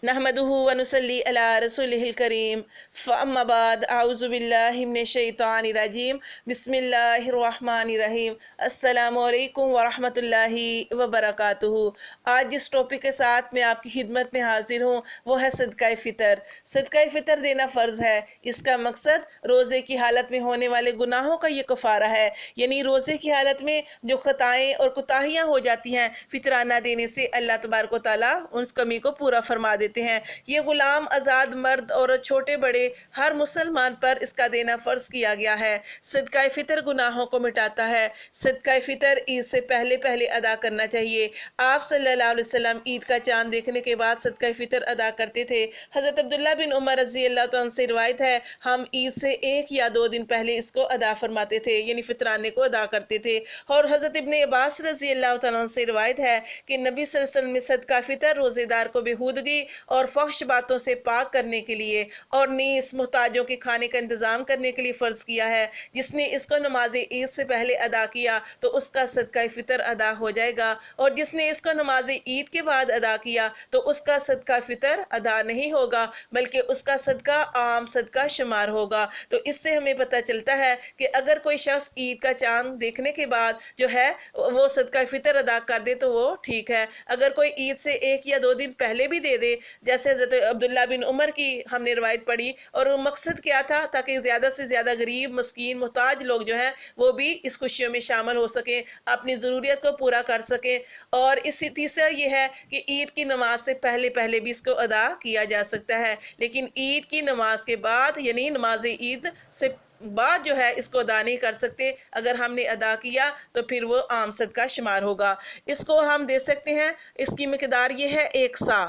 नहमदुहु व नुसल्ली अला रसूलिहिल करीम फ़अम्मा बाद आऊज़ु बिल्लाहि मिनश शैतानिर रजीम बिस्मिल्लाहिर्रहमानिर्रहीम अस्सलामु अलैकुम व रहमतुल्लाहि व बरकातुहू। आज जिस टॉपिक के साथ मैं आपकी खिदमत में हाजिर हूँ वो है सदका फ़ितर। सदका फ़ितर देना फ़र्ज़ है। इसका मकसद रोज़े की हालत में होने वाले गुनाहों का ये कफ़ारा है, यानी रोज़े की हालत में जो ख़ताएँ और कोताहियाँ हो जाती हैं फ़ितराना देने से अल्लाह तबारक व तआला उस कमी को पूरा फरमा देते हैं। ये गुलाम, आज़ाद, मर्द और छोटे बड़े हर मुसलमान पर इसका देना फ़र्ज किया गया है। सदका फ़ितर गुनाहों को मिटाता है। सदका फ़ितर ईद से पहले पहले अदा करना चाहिए। आप सल्लल्लाहु अलैहि वसल्लम ईद का चांद देखने के बाद सदका फ़ितर अदा करते थे। हज़रत अब्दुल्ला बिन उमर रज़ी अल्लाह तआला अन्हु से रिवायत है, हम ईद से 1 या 2 दिन पहले इसको अदा फरमाते थे, यानी फ़ितराने को अदा करते थे। और हज़रत इब्ने अब्बास रज़ी अल्लाह तआला अन्हु से रिवायत है कि नबी सल्लल्लाहु अलैहि वसल्लम ने सदका फ़ितर रोज़ेदार को बेहूदगी और फहश बातों से पाक करने के लिए और नीस मुहताजों के खाने का इंतज़ाम करने के लिए फ़र्ज़ किया है। जिसने इसको नमाज ईद से पहले अदा किया तो उसका सदका फ़ितर अदा हो जाएगा, और जिसने इसको नमाज ईद के बाद अदा किया तो उसका सदका फ़ितर अदा नहीं होगा, बल्कि उसका सदका आम सदका शुमार होगा। तो इससे हमें पता चलता है कि अगर कोई शख्स ईद का चांद देखने के बाद जो है वो सदका फ़ितर अदा कर दे तो वो ठीक है। अगर कोई ईद से 1 या 2 दिन पहले भी दे दे, जैसे हज़रत अब्दुल्ला बिन उमर की हमने रवायत पढ़ी, और वो मकसद क्या था, ताकि ज़्यादा से ज़्यादा गरीब, मस्कीन, मुहताज लोग जो हैं वो भी इस खुशियों में शामिल हो सकें, अपनी ज़रूरियत को पूरा कर सकें। और इसी तीसरा ये है कि ईद की नमाज से पहले पहले भी इसको अदा किया जा सकता है, लेकिन ईद की नमाज के बाद यानी नमाज ईद से बाद जो है इसको अदा नहीं कर सकते। अगर हमने अदा किया तो फिर वो आम सदका शुमार होगा। इसको हम दे सकते हैं, इसकी मिकदार ये है 1 सा,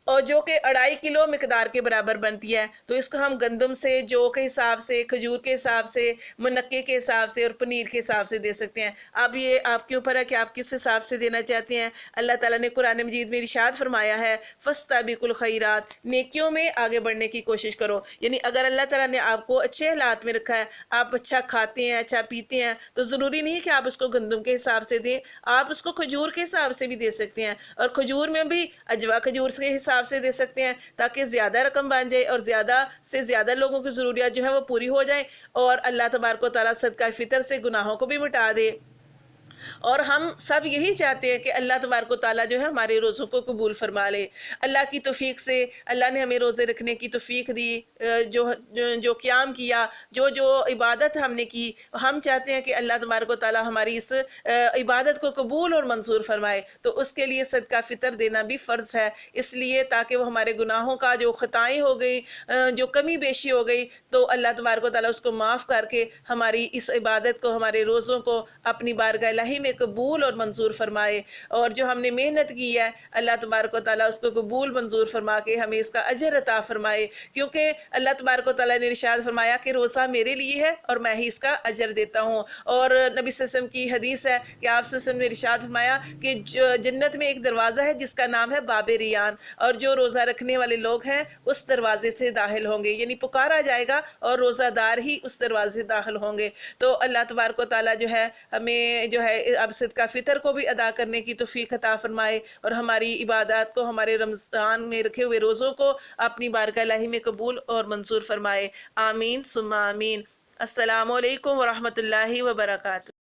और जो कि 2.5 किलो मिकदार के बराबर बनती है। तो इसको हम गंदम से, जौ के हिसाब से, खजूर के हिसाब से, मुनक्के के हिसाब से और पनीर के हिसाब से दे सकते हैं। अब ये आपके ऊपर है कि आप किस हिसाब से देना चाहते हैं। अल्लाह ताला ने कुरान मजीद में इरशाद फरमाया है, फस्ताबिकुल खैरात, नेकियों में आगे बढ़ने की कोशिश करो। यानी अगर अल्लाह ताला ने आपको अच्छे हालात में रखा है, आप अच्छा खाते हैं, अच्छा पीते हैं, तो ज़रूरी नहीं है कि आप उसको गंदम के हिसाब से दें, आप उसको खजूर के हिसाब से भी दे सकते हैं। और खजूर में भी अजवा खजूर के हिसाब से दे सकते हैं, ताकि ज़्यादा रकम बन जाए और ज़्यादा से ज़्यादा लोगों की ज़रूरियात जो है वो पूरी हो जाए, और अल्लाह तबारक व तआला सदका फ़ितर से गुनाहों को भी मिटा दे। और हम सब यही चाहते हैं कि अल्लाह तबारक व तआला जो है हमारे रोज़ों को कबूल फरमा ले। अल्लाह की तौफीक से अल्लाह ने हमें रोज़े रखने की तौफीक दी, जो क़याम किया, जो इबादत हमने की, हम चाहते हैं कि अल्लाह तबारक व तआला हमारी इस इबादत को कबूल और मंजूर फरमाए। तो उसके लिए सदका फ़ितर देना भी फ़र्ज़ है, इसलिए ताकि वो हमारे गुनाहों का जो ख़ताएँ हो गई, जो कमी बेशी हो गई, तो अल्लाह तबारक व तआला उसको माफ़ करके हमारी इस इबादत को, हमारे रोज़ों को अपनी बारगाह इलाही में कबूल और मंजूर फरमाए। और जो हमने मेहनत की है अल्लाह तबारक व तआला उसको कबूल मंजूर फरमा के हमें इसका अजर अता फरमाए, क्योंकि अल्लाह तबारक व तआला ने इरशाद फरमाया कि रोज़ा मेरे लिए है और मैं ही इसका अजर देता हूँ। और नबी सल्लल्लाहु अलैहि वसल्लम की हदीस है कि आप सल्लल्लाहु अलैहि वसल्लम ने इरशाद फरमाया कि जन्नत में एक दरवाज़ा है जिसका नाम है बाबे रियान, और जो रोज़ा रखने वाले लोग हैं उस दरवाजे से दाखिल होंगे, यानी पुकारा जाएगा और रोज़ादार ही उस दरवाजे से दाखिल होंगे। तो अल्लाह तबारक व तआला जो है हमें जो है अब सदका फ़ितर को भी अदा करने की तौफीक अता फरमाए, और हमारी इबादत को, हमारे रमज़ान में रखे हुए रोज़ों को अपनी बारगाह इलाही में कबूल और मंजूर फरमाए। आमीन सुम्मा आमीन। अस्सलामु अलैकुम व रहमतुल्लाहि व बरकातुहू।